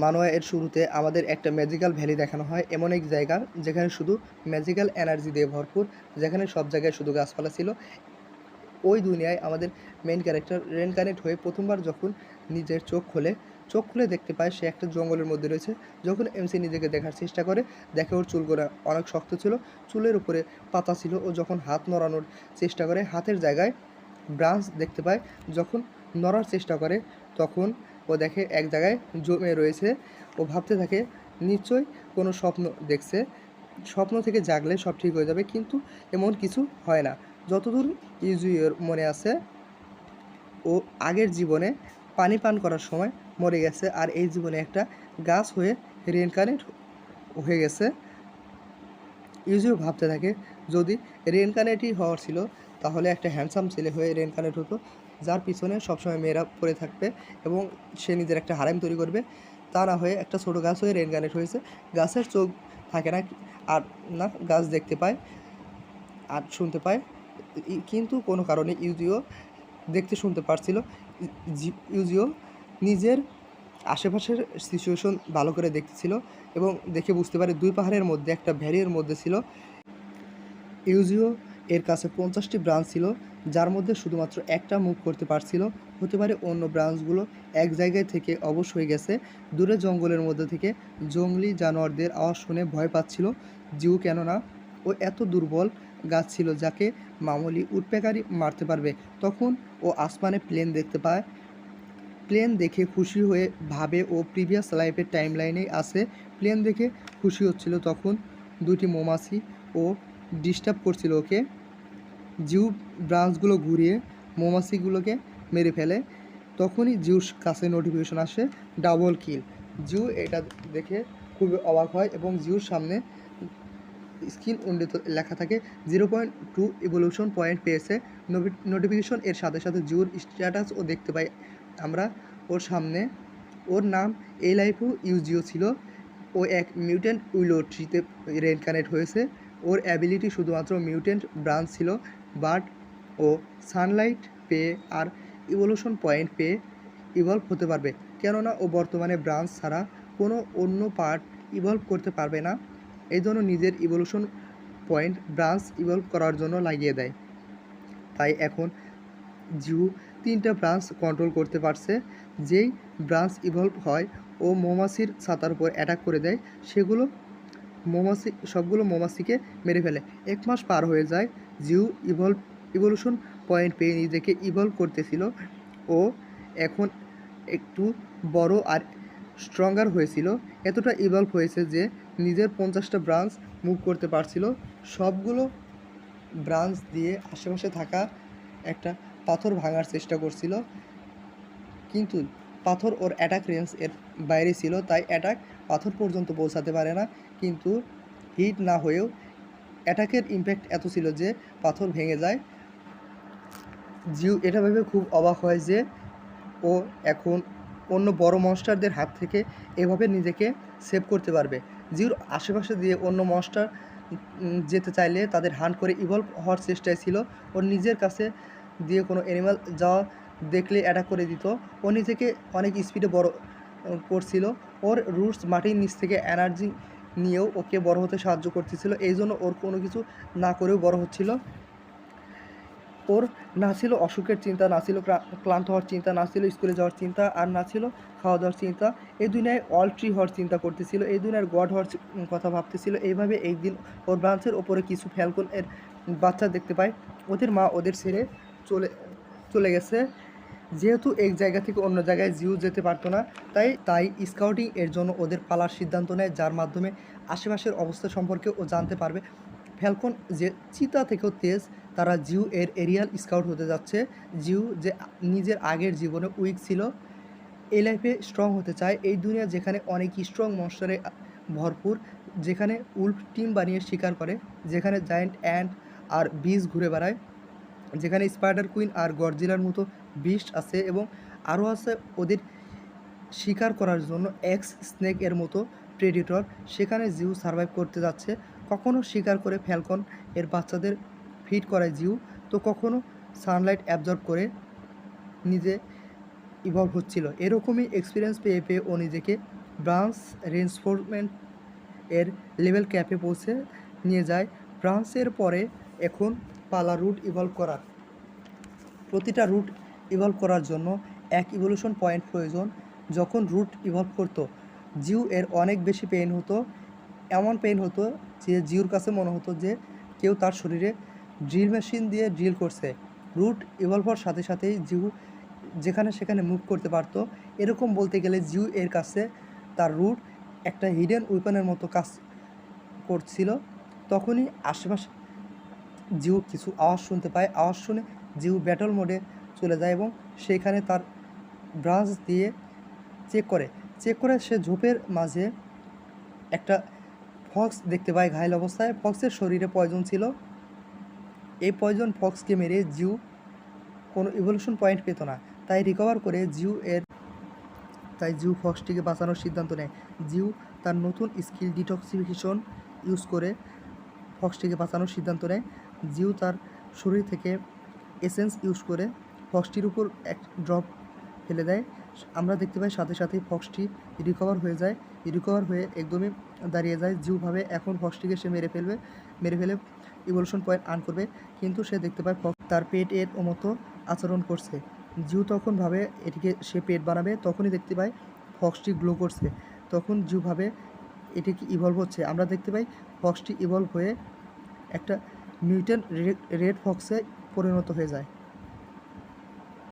মানোয়া এর শুরুতে আমাদের একটা ম্যাজিক্যাল ভ্যালি দেখানো হয়, এমন এক জায়গা যেখানে শুধু ম্যাজিক্যাল এনার্জি দিয়ে ভরপুর, যেখানে সব জায়গায় শুধু গাছপালা ছিল। ওই দুনিয়ায় আমাদের মেইন ক্যারেক্টার রিইনকার্নেট হয়ে প্রথমবার যখন নিজের চোখ খুলে দেখতে পায় সে একটা জঙ্গলের মধ্যে রয়েছে। যখন এমসি নিজেকে দেখার চেষ্টা করে, দেখে ওর চুলগুলো অনেক শক্ত ছিল, চুলের উপরে পাতা ছিল। ও যখন হাত নড়ানোর চেষ্টা করে, হাতের জায়গায় ব্রাঞ্চ দেখতে পায়। যখন নড়ার চেষ্টা করে তখন ও দেখে এক জায়গায় জমে রয়েছে। ও ভাবতে থাকে নিশ্চয়ই কোনো স্বপ্ন দেখছে, স্বপ্ন থেকে জাগলে সব ঠিক হয়ে যাবে, কিন্তু এমন কিছু হয় না। যতদূর ইউজিওর মনে আছে, ও আগের জীবনে পানি পান করার সময় মরে গেছে, আর এই জীবনে একটা গাছ হয়ে রিইনকার্নেট হয়ে গেছে। ইউজিও ভাবতে থাকে যদি রিইনকার্নেটই হওয়ার ছিল তাহলে একটা হ্যান্ডসাম ছেলে হয়ে রিইনকার্নেট হতো, যার পিছনে সবসময় মেয়েরা পড়ে থাকবে এবং সে নিজের একটা হারেম তৈরি করবে। তা না হয়ে একটা ছোটো গাছ হয়ে রিইনকার্নেট হয়েছে। গাছের চোখ থাকে না, আর না গাছ দেখতে পায় আর শুনতে পায়, কিন্তু কোনো কারণে ইউজিও দেখতে শুনতে পারছিল। ইউজিও নিজের আশেপাশের সিচুয়েশন ভালো করে দেখতেছিল এবং দেখে বুঝতে পারে দুই পাহাড়ের মধ্যে একটা ভ্যালির মধ্যে ছিল। ইউজিও এর কাছে 50টি ব্রাঞ্চ ছিল, যার মধ্যে শুধুমাত্র একটা মুভ করতে পারছিল। হতে পারে অন্য ব্রাঞ্চগুলো এক জায়গায় থেকে অবশ হয়ে গেছে। দূরে জঙ্গলের মধ্যে থেকে জঙ্গলি জানোয়ারদের আওয়াজ শুনে ভয় পাচ্ছিল জিউ, কেননা ও এত দুর্বল গাছ ছিল যাকে মামুলি উটপেকারি মারতে পারবে। তখন ও আসমানে প্লেন দেখতে পায়। প্লেন দেখে খুশি হয়ে ভাবে ও প্রিভিয়াস লাইফের টাইম লাইনেই আছে। প্লেন দেখে খুশি হচ্ছিল তখন দুটি মৌমাছি ও ডিস্টার্ব করছিল ওকে। জিউ ব্রাঞ্চগুলো ঘুরিয়ে মৌমাছিগুলোকে মেরে ফেলে। তখনই জিউর কাছে নোটিফিকেশন আসে ডাবল কিল। জিউ এটা দেখে খুবই অবাক হয় এবং জিউর সামনে স্ক্রিন উন্নত লেখা থাকে 0.2 ইভলিউশন পয়েন্ট পেয়েছে। নোটিফিকেশন এর সাথে সাথে জিউর স্ট্যাটাসও দেখতে পাই আমরা ওর সামনে। ওর নাম এই লাইফও ইউজিও ছিল। ও এক মিউট্যান্ট উইলো ট্রিতে রিইনকার্নেট হয়েছে। ওর অ্যাবিলিটি শুধুমাত্র মিউট্যান্ট ব্রাঞ্চ ছিল, বাট ও সানলাইট পেয়ে আর ইভলিউশন পয়েন্ট পেয়ে ইভলভ হতে পারবে, কেননা ও বর্তমানে ব্রাঞ্চ ছাড়া কোনো অন্য পার্ট ইভলভ করতে পারবে না। এই জন্য নিজের ইভলিউশন পয়েন্ট ব্রাঞ্চ ইভলভ করার জন্য লাগিয়ে দেয়। তাই এখন জিউ 3টা ব্রাঞ্চ কন্ট্রোল করতে পারছে। যেই ব্রাঞ্চ ইভলভ হয় ও মৌমাছির ছাতার উপর অ্যাটাক করে দেয়, সেগুলো সবগুলো মৌমাছিকে মেরে ফেলে। 1 মাস পার হয়ে যায়। জিউ ইভলিউশন পয়েন্ট পেয়ে নিজেকে ইভলভ করতেছিল। ও এখন একটু বড় আর স্ট্রঙ্গার হয়েছিল। এতটা ইভলভ হয়েছে যে নিজের 50টা ব্রাঞ্চ মুভ করতে পারছিল। সবগুলো ব্রাঞ্চ দিয়ে আশেপাশে থাকা একটা পাথর ভাঙার চেষ্টা করছিল, কিন্তু পাথর ওর অ্যাটাক রেঞ্জ এর বাইরে ছিল, তাই অ্যাটাক পাথর পর্যন্ত পৌঁছাতে পারে না। কিন্তু হিট না হয়েও অ্যাটাকের ইম্প্যাক্ট এত ছিল যে পাথর ভেঙে যায়। জিউ এটা ভেবে খুব অবাক হয় যে ও এখন অন্য বড় মনস্টারদের হাত থেকে এভাবে নিজেকে সেভ করতে পারবে। জিউর আশেপাশে দিয়ে অন্য মনস্টার যেতে চাইলে তাদের হান্ট করে ইভলভ হওয়ার চেষ্টায় ছিল। ওর নিজের কাছে দিয়ে কোনো অ্যানিমাল যাওয়া দেখলে অ্যাটাক করে দিত। ও নিজেকে অনেক স্পিডে বড় করছিল। ওর রুটস মাটির নিচ থেকে এনার্জি নিয়েও ওকে বড় হতে সাহায্য করতেছিল। এই জন্য ওর কোনো কিছু না করেও বড় হচ্ছিল। ওর না ছিল অসুখের চিন্তা, না ছিল ক্লান্ত হওয়ার চিন্তা, না ছিল স্কুলে যাওয়ার চিন্তা, আর না ছিল খাওয়া দাওয়ার চিন্তা। এই দুনিয়ায় অল ট্রি হওয়ার চিন্তা করতেছিল, এই দুনিয়ার গড হওয়ার কথা ভাবতেছিল। এইভাবে একদিন ওর ব্রাঞ্চের ওপরে কিছু ফ্যালকন এর বাচ্চা দেখতে পায়। ওদের মা ওদের ছেড়ে চলে গেছে। যেহেতু এক জায়গা থেকে অন্য জায়গায় জিউ যেতে পারতো না, তাই স্কাউটিং এর জন্য ওদের পালার সিদ্ধান্ত নেয়, যার মাধ্যমে আশেপাশের অবস্থা সম্পর্কে ও জানতে পারবে। ফ্যালকন যে চিতা থেকেও তেজ, তারা জিউ এর এরিয়াল স্কাউট হতে যাচ্ছে। জিউ যে নিজের আগের জীবনে উইক ছিল, এই লাইফে স্ট্রং হতে চায়। এই দুনিয়া যেখানে অনেক স্ট্রং মনস্টারে ভরপুর, যেখানে উল্ফ টিম বানিয়ে শিকার করে, যেখানে জায়ান্ট অ্যান্ট আর বিজ ঘুরে বেড়ায়, যেখানে স্পাইডার কুইন আর গডজিলার মতো বিস্ট আছে এবং আরও আছে ওদের শিকার করার জন্য এক্স স্নেক এর মতো প্রেডিটর, সেখানে জিউ সার্ভাইভ করতে যাচ্ছে। কখনো শিকার করে ফ্যালকন এর বাচ্চাদের ফিড করায় জিউ, তো কখনো সানলাইট অ্যাবজর্ব করে নিজে ইভলভ হচ্ছিল। এরকমই এক্সপিরিয়েন্স পেয়ে পেয়ে ও নিজেকে ব্রাঞ্চ রেইনফোর্সমেন্ট এর লেভেল ক্যাপে পৌঁছে নিয়ে যায়। ব্রাঞ্চের পরে এখন পালা রুট ইভলভ করার। প্রতিটা রুট ইভলভ করার জন্য এক ইভলিউশন পয়েন্ট প্রয়োজন। যখন রুট ইভলভ করতো জিউ এর অনেক বেশি পেইন হতো, এমন পেইন হতো যে জিউর কাছে মনে হতো যে কেউ তার শরীরে ড্রিল মেশিন দিয়ে ড্রিল করছে। রুট ইভলভ হওয়ার সাথে সাথেই জিউ যেখানে সেখানে মুভ করতে পারতো। এরকম বলতে গেলে জিউ এর কাছে তার রুট একটা হিডেন উইপনের মতো কাজ করছিল। তখনই আশেপাশে জিউ কিছু আওয়াজ শুনতে পায়। আওয়াজ শুনে জিউ ব্যাটল মোডে চলে যায় এবং সেইখানে তার ব্রাঞ্চ দিয়ে চেক করে সে ঝোপের মাঝে একটা ফক্স দেখতে পায় ঘায়েল অবস্থায়। ফক্সের শরীরে পয়জন ছিল। এই পয়জন ফক্সকে মেরে জিউ কোনো ইভলিউশন পয়েন্ট পেত না। তাই রিকভার করে জিউ ফক্সটিকে বাঁচানোর সিদ্ধান্ত নেয়। জিউ তার নতুন স্কিল ডিটক্সিফিকেশন ইউজ করে ফক্সটিকে বাঁচানোর সিদ্ধান্ত নেয়। জিউ তার শরীর থেকে এসেন্স ইউজ করে ফক্সটির উপর এক ড্রপ ফেলে দেয়। আমরা দেখতে পাই সাথে সাথেই ফক্সটি রিকভার হয়ে একদমই দাঁড়িয়ে যায়। জিউ ভাবে এখন ফক্সটিকে সে মেরে ফেলে ইভলিউশন পয়েন্ট আর্ন করবে, কিন্তু সে দেখতে পায় ফক্স তার পেট এর মতো আচরণ করছে। জিউ তখন ভাবে এটিকে সে পেট বানাবে, তখনই দেখতে পায় ফক্সটি গ্লো করছে। তখন জিউ ভাবে এটি কি ইভলভ হচ্ছে। আমরা দেখতে পাই ফক্সটি ইভলভ হয়ে একটা মিউট্যান্ট রেড ফক্সে পরিণত হয়ে যায়।